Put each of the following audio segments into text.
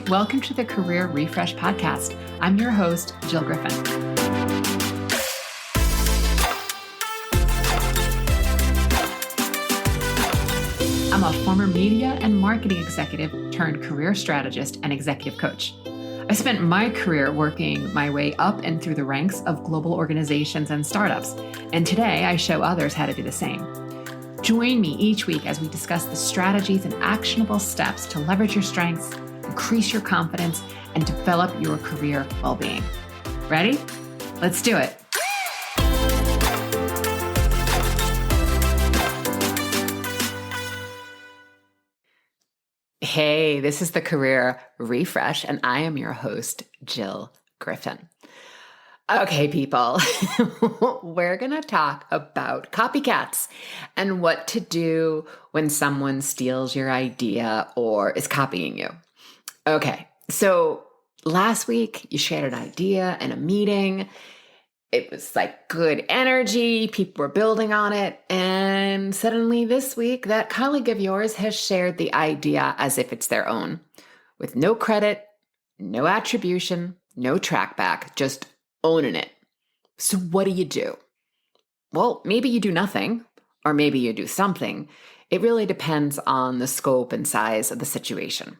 Welcome to the Career Refresh Podcast. I'm your host, Jill Griffin. I'm a former media and marketing executive turned career strategist and executive coach. I spent my career working my way up and through the ranks of global organizations and startups, and today I show others how to do the same. Join me each week as we discuss the strategies and actionable steps to leverage your strengths, increase your confidence, and develop your career well-being. Ready? Let's do it. Hey, this is the Career Refresh, and I am your host, Jill Griffin. Okay, people, we're going to talk about copycats and what to do when someone steals your idea or is copying you. Okay, so last week you shared an idea in a meeting. It was like good energy, people were building on it, and suddenly this week that colleague of yours has shared the idea as if it's their own, with no credit, no attribution, no track back, just owning it. So what do? Well, maybe you do nothing, or maybe you do something. It really depends on the scope and size of the situation.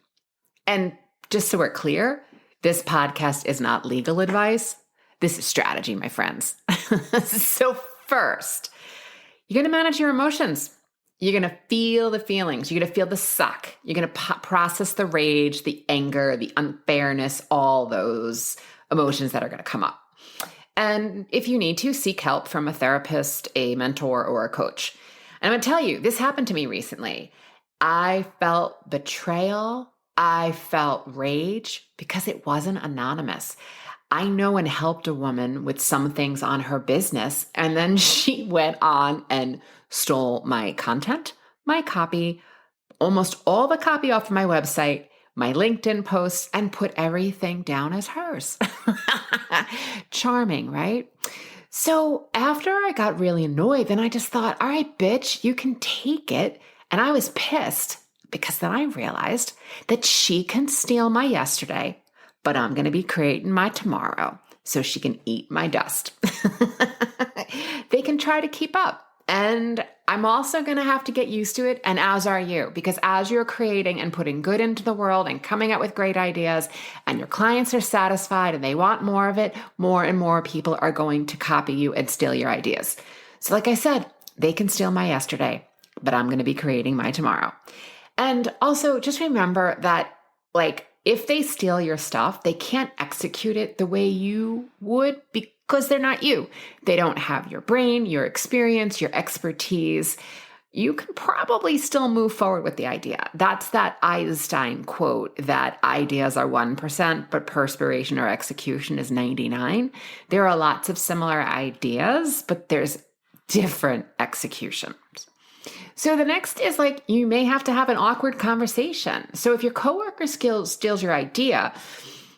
And just so we're clear, this podcast is not legal advice. This is strategy, my friends. So first, you're going to manage your emotions. You're going to feel the feelings. You're going to feel the suck. You're going to process the rage, the anger, the unfairness, all those emotions that are going to come up. And if you need to, seek help from a therapist, a mentor, or a coach. And I'm going to tell you, this happened to me recently. I felt betrayal. I felt rage because it wasn't anonymous. I know and helped a woman with some things on her business, and then she went on and stole my content, my copy, almost all the copy off my website, my LinkedIn posts, and put everything down as hers. Charming, right? So after I got really annoyed, then I just thought, all right, bitch, you can take it. And I was pissed because then I realized that she can steal my yesterday, but I'm going to be creating my tomorrow so she can eat my dust. They can try to keep up. And I'm also going to have to get used to it, and as are you, because as you're creating and putting good into the world and coming up with great ideas, and your clients are satisfied and they want more of it, more and more people are going to copy you and steal your ideas. So like I said, they can steal my yesterday, but I'm going to be creating my tomorrow. And also just remember that, if they steal your stuff, they can't execute it the way you would because they're not you. They don't have your brain, your experience, your expertise. You can probably still move forward with the idea. That's that Einstein quote that ideas are 1%, but perspiration or execution is 99. There are lots of similar ideas, but there's different executions. So the next is you may have to have an awkward conversation. So if your coworker steals your idea,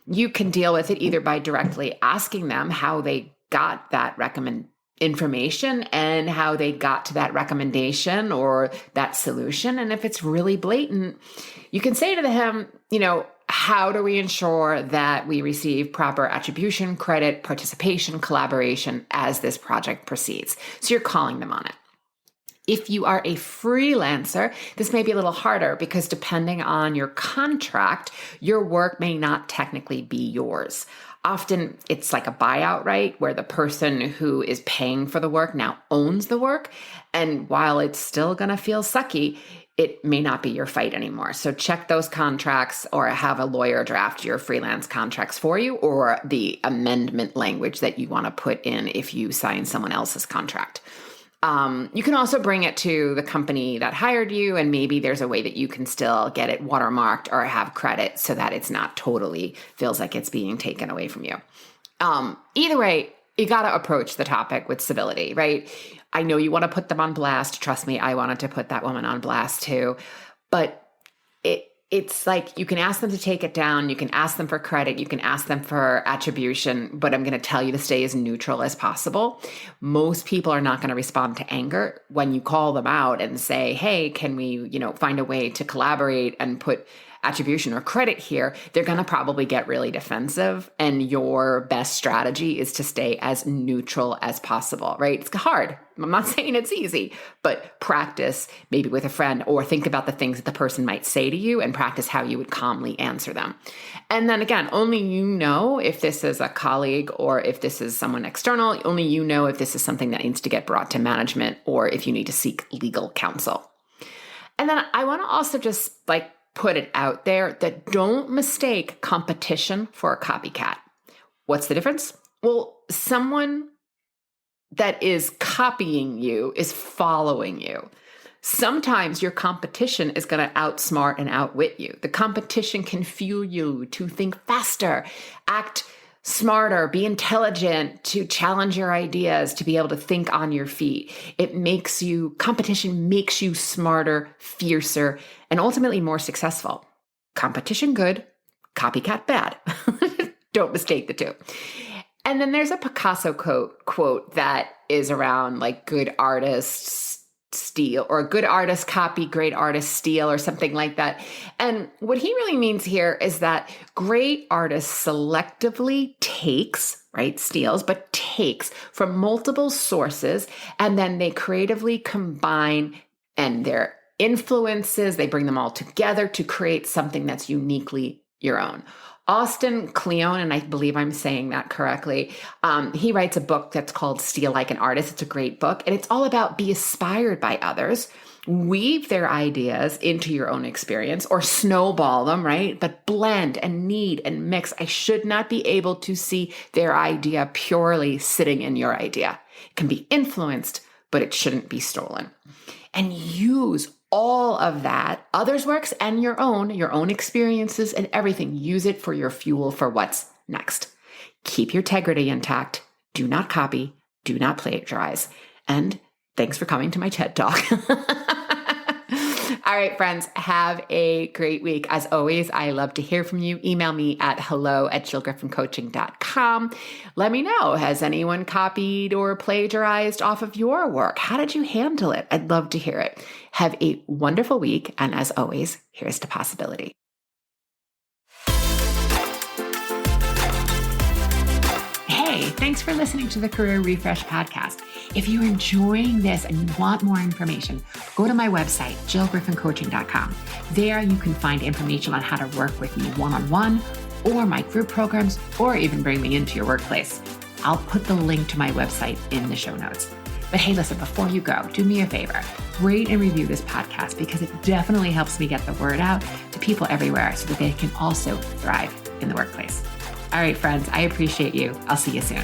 you can deal with it either by directly asking them how they got that information and how they got to that recommendation or that solution. And if it's really blatant, you can say to them, how do we ensure that we receive proper attribution, credit, participation, collaboration as this project proceeds? So you're calling them on it. If you are a freelancer, this may be a little harder because depending on your contract, your work may not technically be yours. Often it's like a buyout, right? Where the person who is paying for the work now owns the work. And while it's still going to feel sucky, it may not be your fight anymore. So check those contracts or have a lawyer draft your freelance contracts for you or the amendment language that you want to put in if you sign someone else's contract. You can also bring it to the company that hired you, and maybe there's a way that you can still get it watermarked or have credit so that it's not totally feels like it's being taken away from you. Either way, you got to approach the topic with civility, right? I know you want to put them on blast. Trust me, I wanted to put that woman on blast too. But it's like you can ask them to take it down. You can ask them for credit. You can ask them for attribution. But I'm going to tell you to stay as neutral as possible. Most people are not going to respond to anger when you call them out and say, hey, can we, find a way to collaborate and put attribution or credit here, they're going to probably get really defensive. And your best strategy is to stay as neutral as possible, right? It's hard. I'm not saying it's easy, but practice maybe with a friend, or think about the things that the person might say to you and practice how you would calmly answer them. And then again, only you know if this is a colleague or if this is someone external. Only you know if this is something that needs to get brought to management or if you need to seek legal counsel. And then I want to also just put it out there that don't mistake competition for a copycat. What's the difference? Well, someone that is copying you is following you. Sometimes your competition is going to outsmart and outwit you. The competition can fuel you to think faster, act smarter, be intelligent, to challenge your ideas, to be able to think on your feet. Competition makes you smarter, fiercer, and ultimately more successful. Competition good, copycat bad. Don't mistake the two. And then there's a Picasso quote that is around good artists steal, or a good artist copy, great artists steal, or something like that. And what he really means here is that great artists selectively steals, but takes from multiple sources, and then they creatively combine and their influences, they bring them all together to create something that's uniquely your own. Austin Kleon, and I believe I'm saying that correctly, he writes a book that's called Steal Like an Artist. It's a great book, and it's all about be inspired by others, weave their ideas into your own experience, or snowball them, right? But blend and knead and mix. I should not be able to see their idea purely sitting in your idea. It can be influenced, but it shouldn't be stolen. And use all of that, others' works and your own experiences and everything. Use it for your fuel for what's next. Keep your integrity intact. Do not copy. Do not plagiarize. And thanks for coming to my TED Talk. All right, friends, have a great week. As always, I love to hear from you. Email me at hello@jillgriffincoaching.com. Let me know, has anyone copied or plagiarized off of your work? How did you handle it? I'd love to hear it. Have a wonderful week. And as always, here's to possibility. Hey, thanks for listening to the Career Refresh podcast. If you're enjoying this and you want more information, go to my website, jillgriffincoaching.com. There you can find information on how to work with me one-on-one, or my group programs, or even bring me into your workplace. I'll put the link to my website in the show notes. But hey, listen, before you go, do me a favor, rate and review this podcast, because it definitely helps me get the word out to people everywhere so that they can also thrive in the workplace. All right, friends, I appreciate you. I'll see you soon.